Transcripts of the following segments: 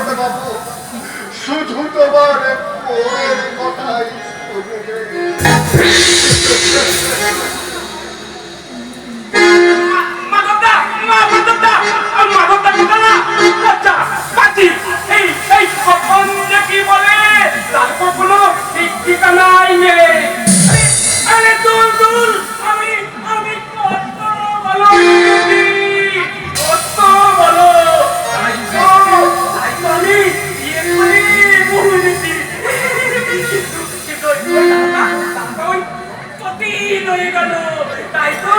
ছোট বাবু, শুধু তোমার পরের কথাই কি বলে তারপর কোনো ঠিক ঠিকানাই নেই। আরে দুল দুল, আমি আমি কত বলো কত বলো, তাই তো আমি বিয়ে করে বহু নিচ্ছি, কঠিন হয়ে গেল, তাই তো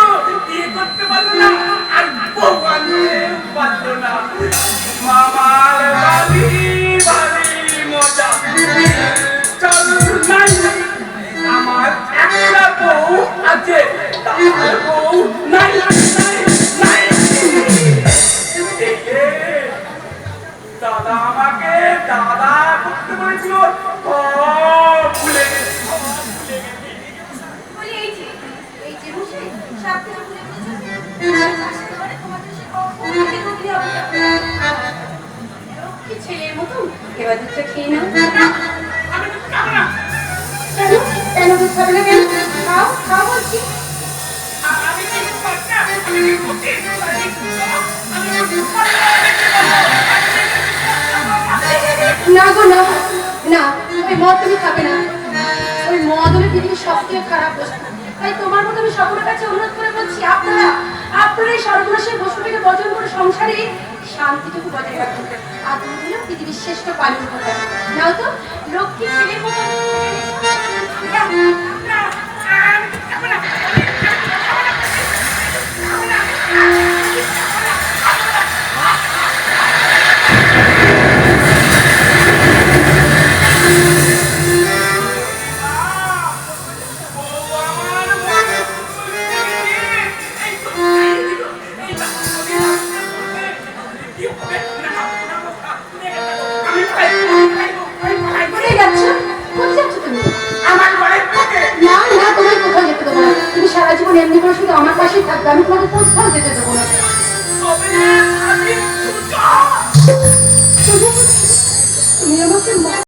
বিয়ে করতে পারলো না আর বউ আনতে পারলো না। মামার বাড়ি বাড়ি মজা চল নাই, আমার একটা বউ আছে, তার বউ নাই নাই নাই। দাদা আমাকে দাদা করতে বলেছিল, ভুলে গেছি ভুলে গেছি। বলি এই যে বসে সাথে ভুলে কি ছেলের মতো এবার দুধটা খেয়ে নাও। আমি তো খাবো না। কেন কেন দুধ খাবে না? কেন খাও খাও বলছি। আমি কিছু পারি না, আমি করতে না গো না না, ওই মদ তুমি খাবে না। ওই মদ হলে পৃথিবীর সবচেয়ে খারাপ বস্তু। তাই তোমার মতো আমি সকলের কাছে অনুরোধ করে বলছি, আপনারা এই সর্বনাশের বস্তুটাকে বর্জন করে সংসারে শান্তিটুকু বজায় রাখুন। আর তুমি হলো পৃথিবীর শ্রেষ্ঠ পানীয় কথা। নাও তো লক্ষ্মী ছেলের মতো সারা জীবন এমনি করে শুধু আমার পাশেই থাকবে, আমি তোমাকে কোথাও যেতে দেবো না। তুমি আমাকে